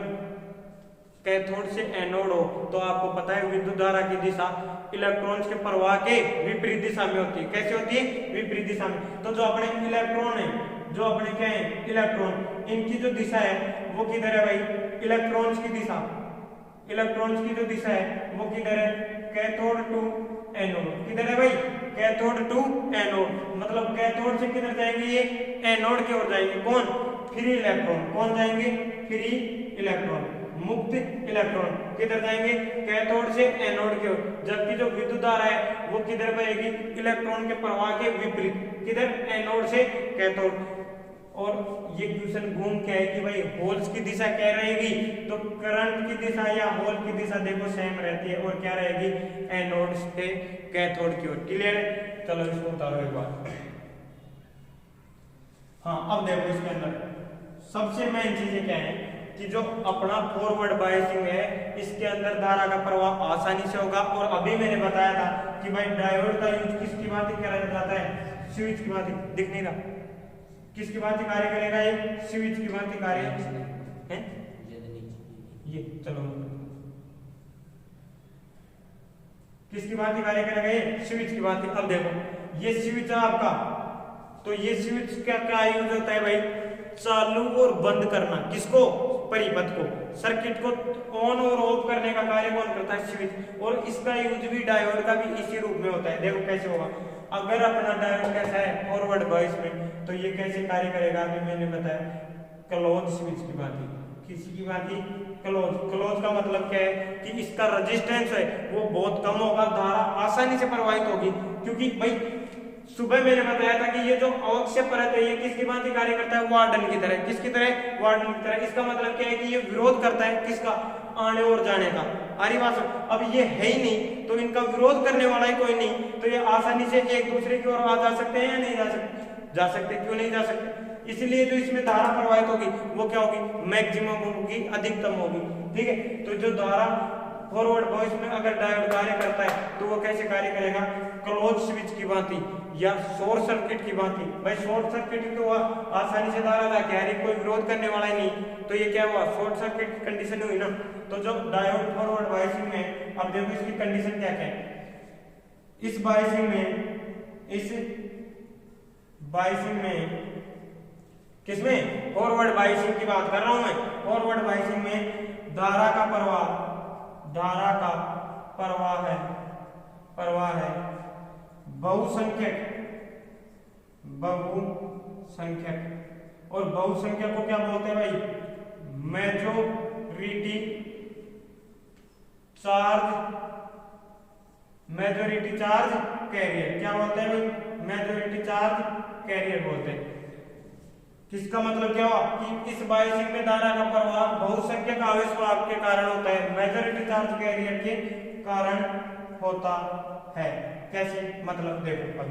कैथोड से एनोड हो तो आपको पता है विद्युत धारा की दिशा इलेक्ट्रॉन्स के प्रवाह के विपरीत दिशा में होती है। कैसे होती है? विपरीत दिशा में। तो जो अपने इलेक्ट्रॉन है, जो अपने क्या है? इलेक्ट्रॉन, इनकी जो दिशा है वो किधर है भाई? इलेक्ट्रॉन्स की दिशा। इलेक्ट्रॉन्स की जो दिशा है वो किधर है? Cathode to anode. किधर है भाई? Cathode to anode. मतलब कैथोड से किधर जाएंगे? ये एनोड की ओर जाएंगे। कौन? Free electron. कौन जाएंगे? फ्री इलेक्ट्रॉन, मुक्त इलेक्ट्रॉन। किधर जाएंगे? कैथोड से एनोड की ओर। जबकि जो विद्युत धारा है वो किधर बहेगी? इलेक्ट्रॉन के प्रवाह के विपरीत। किधर? एनोड से कैथोड। और ये क्वेश्चन घूम क्या है कि भाई होल्स की दिशा क्या रहेगी? तो करंट की दिशा या होल की दिशा देखो सेम रहती है और क्या रहेगी? एनोड से कैथोड की ओर। क्लियर है? चलो इसको उतारो एक बार। हाँ अब देखो इसके अंदर सबसे मेन चीजें क्या है कि जो अपना फॉरवर्ड बायसिंग है इसके अंदर धारा का प्रवाह आसानी से होगा। और अभी मैंने बताया था कि भाई डायोड का यूज किसकी भांति किया जाता है? स्विच की भांति। दिख नहीं रहा? किसकी भांति कार्य करेगा? ये स्विच की भांति कार्य है। ये चलो किसकी भांति कार्य करेगा? ये स्विच की भांति। अब देखो ये स्विच है आपका, तो ये स्विच का क्या यूज होता है भाई? चालू और बंद करना। किसको? परिपथ को, सर्किट को ऑन और ऑफ करने का कार्य कौन करता है? स्विच। और इसका यूज भी डायोड का भी इसी रूप में होता है। देखो कैसे होगा। अगर अपना डायोड कैसा है? फॉरवर्ड बायस में, तो ये कैसे कार्य करेगा? अभी मैंने बताया क्लोज स्विच की भांति। किसी की भांति? क्लोज। क्लोज का मतलब क्या है कि इसका रेजिस्टेंस है वो बहुत कम होगा, धारा आसानी से प्रवाहित होगी। क्योंकि भाई सुबह मैंने बताया था कि ये जो अवक्षय परत है ये किसकी भांति कार्य करता है, वार्डन की तरह। किसकी तरह, वार्डन की तरह। इसका मतलब क्या है कि ये विरोध करता है किसका, आने और जाने का। आरी बात। अब ये है ही नहीं तो इनका विरोध करने वाला ही कोई नहीं, तो ये आसानी से एक दूसरे की ओर आ जा सकते हैं या नहीं जा सकते, जा सकते। क्यों नहीं जा सकते, इसलिए जो इसमें धारा प्रवाहित होगी वो क्या होगी, मैक्सिमम होगी, अधिकतम होगी। ठीक है, तो जो धारा फॉरवर्ड वॉइस में अगर डायोड कार्य करता है तो वो कैसे कार्य करेगा, क्लोज स्विच की भांति या शॉर्ट सर्किट की भांति। भाई शॉर्ट सर्किट तो आसानी से धारा था, क्या कोई विरोध करने वाला ही नहीं, तो ये क्या हुआ, शॉर्ट सर्किट कंडीशन हुई ना। तो जो डायोड फॉरवर्ड बायसिंग में, अब देखो इसकी कंडीशन क्या क्या है। इस बायसिंग में किसमें, फॉरवर्ड बायसिंग की बात कर रहा हूं मैं। फॉरवर्ड बायसिंग में धारा का प्रवाह है बहुसंख्यक। और बहुसंख्यक को क्या बोलते हैं भाई, मेजॉरिटी चार्ज कैरियर। क्या बोलते हैं भाई, मेजॉरिटी चार्ज कैरियर बोलते हैं। किसका मतलब क्या हुआ कि इस बायसिंग में धारा का प्रवाह बहुसंख्यक आवेश के कारण होता है, मेजॉरिटी चार्ज कैरियर के कारण होता है। कैसे, मतलब देखो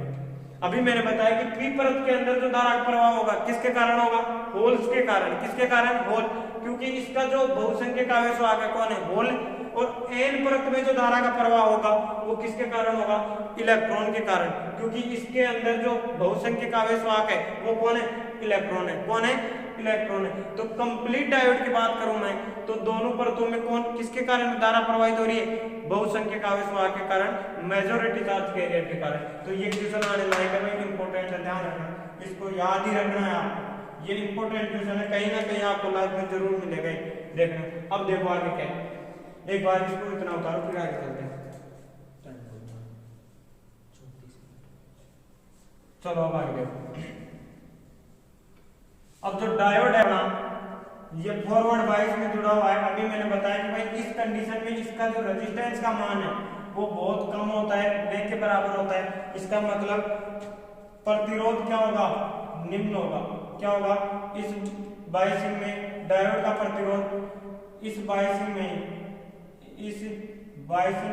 अभी मैंने बताया कि पी परत के अंदर जो धारा का प्रवाह होगा किसके कारण होगा, होल्स के कारण। किसके कारण, होल, क्योंकि इसका जो बहुसंख्यक आवेश आगे कौन है, होल। और एन परत में जो धारा का प्रवाह होगा वो किसके कारण होगा, इलेक्ट्रॉन के कारण, क्योंकि इसके अंदर जो बहुसंख्यक आवेश है वो कौन है, इलेक्ट्रॉन है। कौन है, इलेक्ट्रॉन है। तो कंप्लीट डायोड की बात करूं मैं तो दोनों परतों में कौन, किसके कारण धारा प्रवाहित हो रही है, बहुसंख्यक आवेश के कारण, मेजॉरिटी चार्ज कैरियर के कारण। तो ये क्वेश्चन आने लायक है, इंपॉर्टेंट है, ध्यान रखना, इसको याद ही रखना है आप। ये इंपॉर्टेंट क्वेश्चन है, कहीं ना कहीं आपको लाइफ में जरूर मिलेगा। देखना अब देखो आगे क्या है, एक बार इसको इतना उतारो फिर आगे चलते हैं। चलो अब आगे देखो। अब जो डायोड है ना ये फॉरवर्ड बायस में जुड़ा हुआ है। अभी मैंने बताया कि भाई इस कंडीशन में इसका जो रेजिस्टेंस का मान है वो बहुत कम होता है, V के बराबर होता है। इसका मतलब प्रतिरोध क्या होगा, निम्न होगा। क्या होगा, इस बायसिंग में डायोड का प्रतिरोध, इस बायसिंग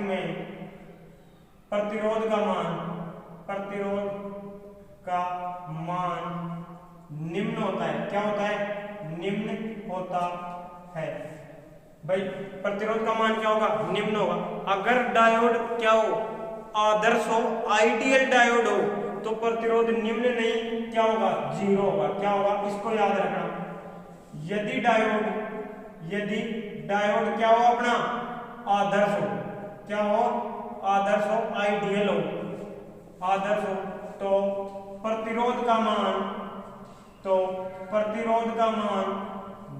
में प्रतिरोध का मान निम्न होता है। क्या होता है, निम्न होता है। भाई प्रतिरोध का मान क्या होगा, निम्न होगा। अगर डायोड क्या हो, आदर्श हो, आइडियल डायोड हो तो प्रतिरोध निम्न नहीं, क्या होगा, 0 होगा। क्या होगा, इसको याद रखना। यदि डायोड क्या हो, अपना आदर्श हो, क्या हो, आदर्श हो, आइडियल हो, आदर्श हो तो प्रतिरोध का मान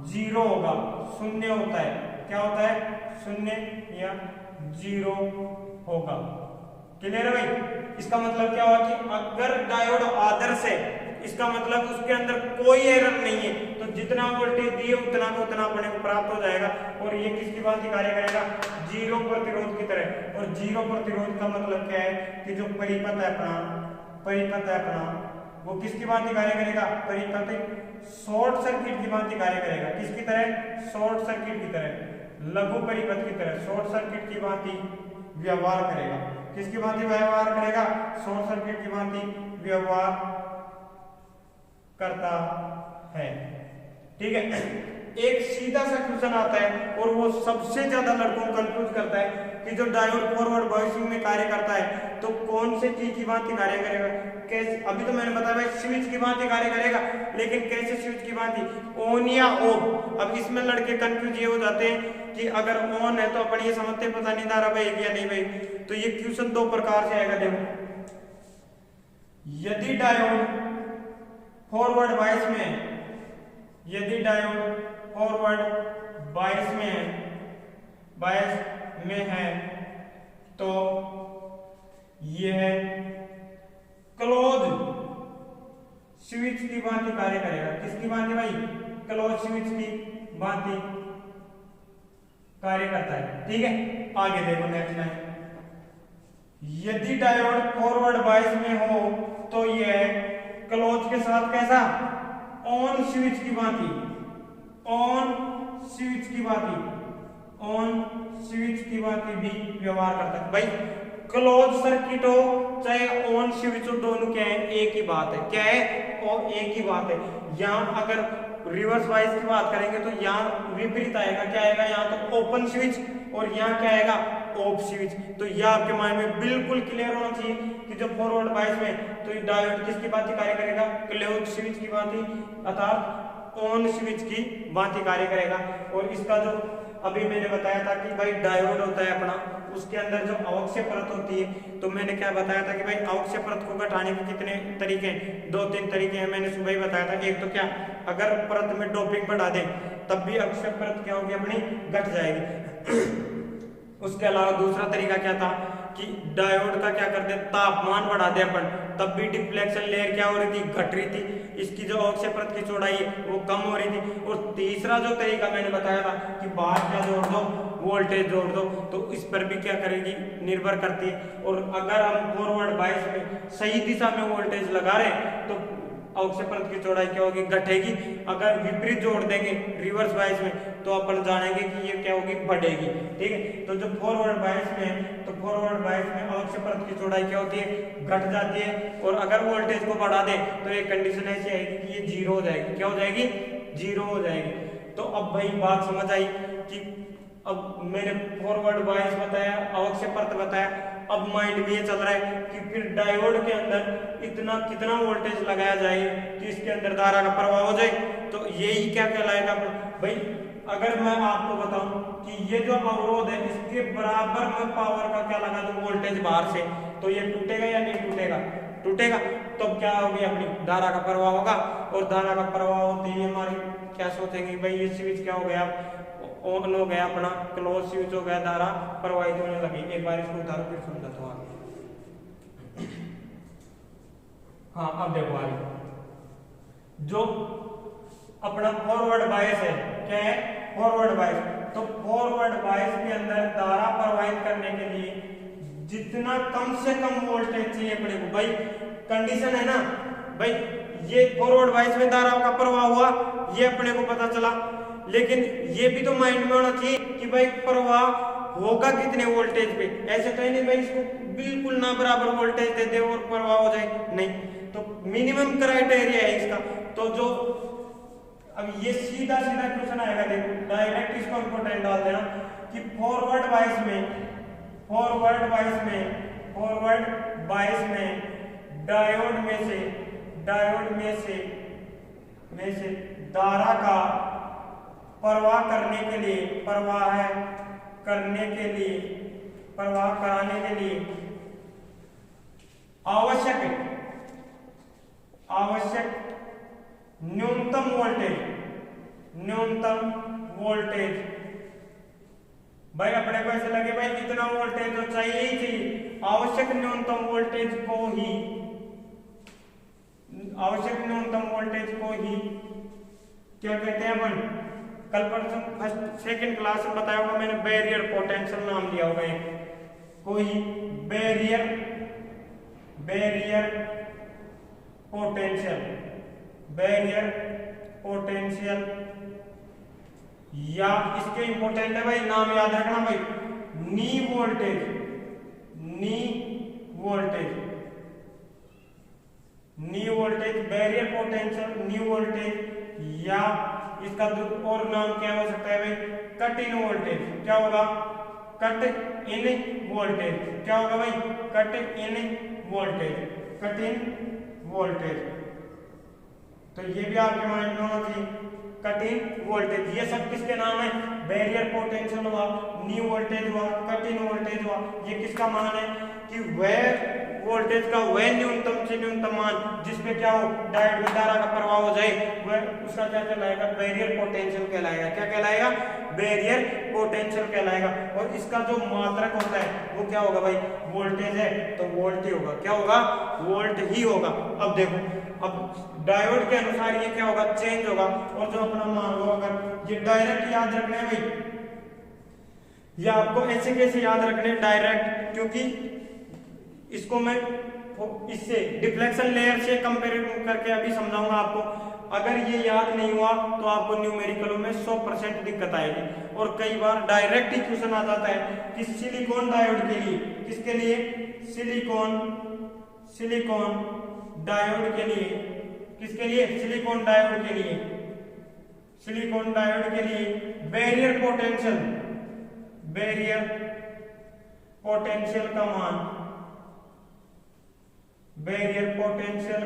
0 होगा, शून्य होता है। क्या होता है, शून्य या 0 होगा। क्लियर है भाई। इसका मतलब क्या हुआ कि अगर डायोड आदर्श है इसका मतलब उसके अंदर कोई एरर नहीं है, तो जितना वोल्टेज दिए उतना का उतना अपने को प्राप्त हो जाएगा। और ये किसकी भांति कार्य करेगा, 0 प्रतिरोध की तरह। और 0 प्रतिरोध का मतलब क्या है कि जो परिपथ है अपना वो किसकी भांति कार्य करेगा, परिपथ शॉर्ट सर्किट की भांति कार्य करेगा। किसकी तरह, शॉर्ट सर्किट की तरह, लघु परिपथ की तरह शॉर्ट सर्किट की भांति व्यवहार करेगा। किसकी भांति व्यवहार करेगा, शॉर्ट सर्किट की भांति व्यवहार करता है। ठीक है, एक सीधा सा क्वेश्चन आता है और वो सबसे ज्यादा लड़कों को कंफ्यूज करता है कि जो डायोड फॉरवर्ड बायसिंग में कार्य करता है तो कौन से चीज की भांति कार्य करेगा, कैसे। अभी तो मैंने बताया भाई स्विच की भांति कार्य करेगा, लेकिन कैसे स्विच की भांति, ऑन या ऑफ। अब इसमें लड़के कंफ्यूज ये हो जाते हैं कि अगर ऑन है तो अपन ये समझते पता नहीं धारा बहेगी या नहीं बहेगी। तो ये क्वेश्चन 2 प्रकार से आएगा। देखो, यदि डायोड फॉरवर्ड बायस में है तो यह क्लोज स्विच की भांति कार्य करेगा। किसकी भांति भाई, क्लोज स्विच की भांति कार्य करता है। ठीक है, आगे देखो नेक्स्ट लाइन। यदि डायोड फॉरवर्ड बायस में हो तो ये क्लोज के साथ कैसा ऑन स्विच की भांति, ऑन स्विच की भांति, ऑन स्विच की भांति भी व्यवहार करता है। भाई क्लोज सर्किट हो चाहे ऑन स्विच हो, दोनों क्या है, एक ही बात है। क्या है, और एक ही बात है। यहाँ अगर रिवर्स वाइज की बात करेंगे तो यहाँ विपरीत आएगा। क्या आएगा, यहाँ तो ओपन स्विच और यहाँ क्या आएगा, ऑफ स्विच। तो यह आपके माइंड में बिल्कुल क्लियर होना चाहिए कि जो फॉरवर्ड बायस में तो ये डायोड किसकी भांति कार्य करेगा, क्लोज स्विच की भांति अर्थात ऑन स्विच की भांति कार्य करेगा। और इसका जो अभी मैंने बताया था कि भाई डायोड होता है अपना, उसके अंदर जो अवक्षय परत होती है, तो मैंने क्या बताया था कि भाई अवक्षय परत को घटाने के कितने तरीके हैं, 2-3 तरीके हैं। मैंने सुबह ही बताया था। एक तो क्या, अगर परत में डोपिंग बढ़ा दे तब भी अवक्षय परत क्या होगी, अपनी घट जाएगी। उसके अलावा दूसरा तरीका क्या था कि डायोड का क्या करते, तापमान बढ़ा दे अपन, तब भी डिफ्लेक्शन लेयर क्या हो रही थी, घट रही थी। इसकी जो अवक्षय परत की चौड़ाई है वो कम हो रही थी। और तीसरा जो तरीका मैंने बताया था कि बाहर क्या जोड़ दो, वोल्टेज जोड़ दो, तो इस पर भी क्या करेगी, निर्भर करती है। और अगर हम फॉरवर्ड बायस में सही दिशा में वोल्टेज लगा रहे हैं तो अवक्षय परत की चौड़ाई क्या होगी, घटेगी। अगर विपरीत जोड़ देंगे रिवर्स बायस में तो अपन जानेंगे कि ये क्या होगी, बढ़ेगी। ठीक है, तो जो फॉरवर्ड बायस में है तो फॉरवर्ड बायस में अवक्षय परत की चौड़ाई क्या होती है, घट जाती है। और अगर वोल्टेज को बढ़ा दे तो एक कंडीशन ऐसी आएगी कि ये जीरो हो जाएगी। क्या हो जाएगी, जीरो हो जाएगी। तो अब भाई बात समझ आई कि अब मैंने फॉरवर्ड बायस बताया, अवक्षय परत बताया। अब माइंड में ये चल रहा है कि फिर डायोड के अंदर इतना कितना वोल्टेज लगाया जाए कि इसके अंदर धारा का प्रवाह हो जाए। तो यही क्या कहलाएगा भाई, अगर मैं आपको बताऊं कि ये जो अवरोध है इसके बराबर में पावर का क्या लगा दूं, वोल्टेज बाहर से, तो ये टूटेगा या नहीं टूटेगा, टूटेगा। तो क्या होगी, अपनी धारा का प्रवाह होगा। और धारा का प्रवाह होते ही हमारी क्या सोचेंगे, भाई ये स्विच क्या हो गया, ऑन हो गया, अपना क्लोज स्विच हो गया, धारा प्रवाहित होने लगी। एक बार इसको उतारो फिर समझाता हूं आगे। हाँ अब देखो आगे जो अपना फॉरवर्ड बायस है, क्या है, फॉरवर्ड बायस। तो फॉरवर्ड बायस के अंदर धारा प्रवाहित करने के लिए जितना कम से कम वोल्टेज चाहिए अपने को, भाई कंडीशन है ना भाई, ये फॉरवर्ड बायस में धारा का प्रवाह हुआ, ये अपने को पता चला। लेकिन ये भी तो माइंड में होना चाहिए कि भाई प्रवाह होगा कितने वोल्टेज पे। ऐसे तो नहीं भाई इसको बिल्कुल ना बराबर वोल्टेज दे दे और प्रवाह हो जाए, नहीं। तो मिनिमम क्राइटेरिया है इसका। तो जो अब ये सीधा सीधा क्वेश्चन आएगा, देखो डायरेक्ट इसको इंपोर्टेंट डाल देना कि फॉरवर्ड बायस में डायोड में से धारा का प्रवाह कराने के लिए आवश्यक न्यूनतम वोल्टेज भाई अपने को ऐसे लगे भाई इतना वोल्टेज तो चाहिए ही चाहिए। आवश्यक न्यूनतम वोल्टेज को ही क्या कहते हैं अपन, कल परसों फर्स्ट सेकंड क्लास में बताया होगा मैंने, बैरियर पोटेंशियल नाम दिया होगा एक, कोई बैरियर पोटेंशियल या इसके इंपोर्टेंट है भाई, नाम याद रखना भाई, नी वोल्टेज बैरियर पोटेंशियल, नी वोल्टेज, या इसका और नाम क्या हो सकता है भाई, कट इन वोल्टेज। क्या होगा, कट इन वोल्टेज। क्या होगा भाई, कट इन वोल्टेज। तो ये भी आपके माइंड में होना चाहिए, कट इन वोल्टेज। ये सब किसके नाम है, बैरियर पोटेंशियल हुआ, नी वोल्टेज हुआ, कट इन वोल्टेज हुआ। ये किसका मान है कि वह वोल्टेज का वह न्यूनतम से न्यूनतम मान जिसमें क्या हो, डायोड में धारा का प्रवाह हो जाए, वह उसका क्या कहलाएगा, बैरियर पोटेंशियल कहलाएगा। क्या कहलाएगा, बैरियर पोटेंशियल कहलाएगा। और इसका जो मात्रक होता है वो क्या होगा भाई, वोल्टेज है तो वोल्ट ही होगा। क्या होगा, वोल्ट ही होगा। अब देखो, अब डायोड के अनुसार ये क्या होगा, चेंज होगा। और जो अपना मान लो, अगर ये डायरेक्ट याद रखना है भाई, ये आपको ऐसे कैसे याद रखने डायरेक्ट, क्योंकि इसको मैं इससे डिफ्लेक्शन लेयर से कंपेयर करके अभी समझाऊंगा आपको। अगर ये याद नहीं हुआ तो आपको न्यूमेरिकलों में 100% दिक्कत आएगी। और कई बार डायरेक्ट ही क्वेश्चन आ जाता है कि सिलिकॉन डायोड के लिए, किसके लिए, सिलिकॉन डायोड के लिए, किसके लिए, सिलिकॉन डायोड के लिए, सिलिकॉन डायोड के लिए बैरियर पोटेंशियल का मान, बैरियर पोटेंशियल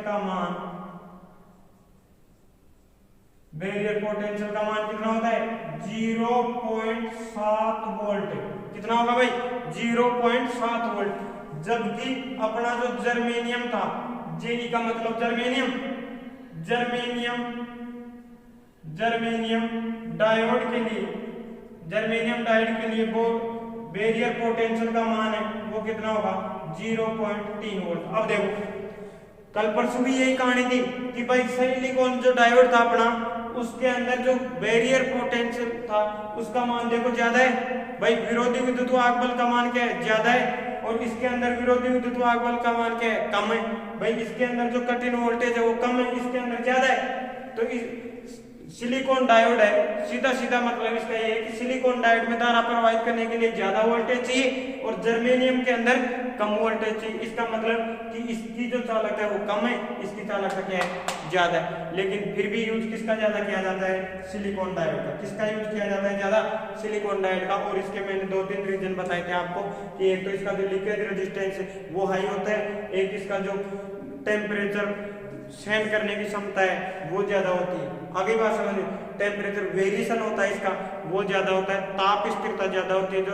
का मान कितना होता है, 0.7 वोल्ट। कितना होगा भाई, 0.7 वोल्ट। जबकि अपना जो जर्मेनियम था, जेई का मतलब जर्मेनियम डायोड के लिए वो बैरियर पोटेंशियल का मान है, वो कितना होगा, 0.3 वोल्ट। अब देखो कल परसों भी यही कहानी थी कि भाई सिलिकॉन जो डायोड था अपना, उसके अंदर जो बैरियर पोटेंशियल था उसका मान देखो ज्यादा है भाई, विरोधी विद्युत वाहक बल का मान क्या है, ज्यादा है। और इसके अंदर विरोधी विद्युत वाहक बल का मान क्या है, कम है भाई। इसके अंदर जो कट इन वोल्टेज है वो कम है, इसके अंदर ज्यादा है। तो इस सिलिकॉन डायोड है, सीधा मतलब इसका ये है कि सिलिकॉन डायोड में धारा प्रवाहित करने के लिए ज्यादा वोल्टेज चाहिए और जर्मेनियम के अंदर कम वोल्टेज चाहिए। इसका मतलब कि इसकी जो चालकता है वो कम है, इसकी चालकता क्या है, ज्यादा है। लेकिन फिर भी यूज किसका ज्यादा किया जाता है, सिलिकॉन डायोड का। किसका यूज किया जाता है ज्यादा, सिलिकॉन डायोड का। और इसके मैंने 2-3 रीजन बताए थे आपको कि एक तो इसका जो लीकेज रेजिस्टेंस है वो हाई होता है, एक इसका जो टेम्परेचर सहन करने की क्षमता है वो ज्यादा होती है। आगे बात समझिए, टेम्परेचर वेरिएशन होता है इसका वो ज्यादा होता है, ताप स्थिरता ज्यादा होती है जो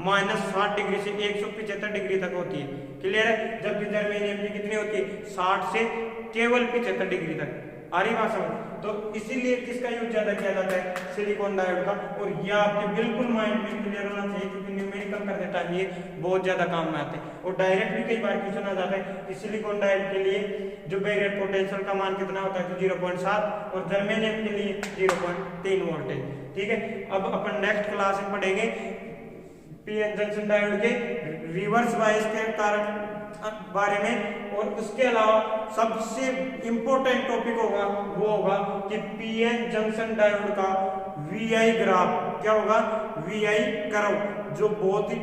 -60 डिग्री से 175 डिग्री तक होती है। क्लियर है। जबकि जर्मेनियम की कितनी होती है, 60 से केवल 75 डिग्री तक। आ रही बात समझ। तो इसीलिए किसका यूज ज्यादा किया जाता है, सिलिकॉन डायोड का। और यह आपके बिल्कुल माइंड में क्लियर होना चाहिए क्योंकि न्यूमेरिकल करते टाइम ये बहुत ज्यादा काम में आते हैं। और डायरेक्ट भी कई बार क्वेश्चन आ जाता है कि सिलिकॉन डायोड के लिए जो बैरियर पोटेंशियल का मान कितना होता है, तो 0.7 और जर्मेनियम के लिए 0.3 वोल्ट है। ठीक है। अब अपन नेक्स्ट क्लास में पढ़ेंगे पीएन जंक्शन डायोड के रिवर्स बायस के कारण बारे में। और उसके अलावा सबसे इंपॉर्टेंट टॉपिक होगा वो होगा कि पीएन जंक्शन डायोड का वीआई ग्राफ क्या होगा, वीआई कर्व, जो बहुत ही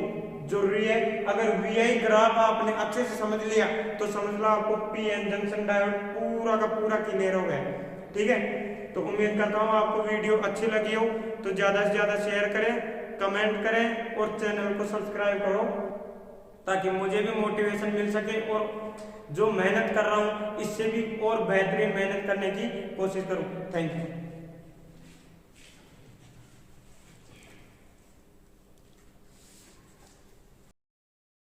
जरूरी है। अगर वीआई ग्राफ आपने अच्छे से समझ लिया तो समझ लो आपको पीएन जंक्शन डायोड पूरा का पूरा क्लियर हो गया। ठीक है। तो उम्मीद करता हूँ आपको वीडियो अच्छी लगी हो तो ज्यादा से ज्यादा शेयर करें, कमेंट करें और चैनल को सब्सक्राइब करो ताकि मुझे भी मोटिवेशन मिल सके और जो मेहनत कर रहा हूँ इससे भी और बेहतरीन मेहनत करने की कोशिश करूँ। Thank you.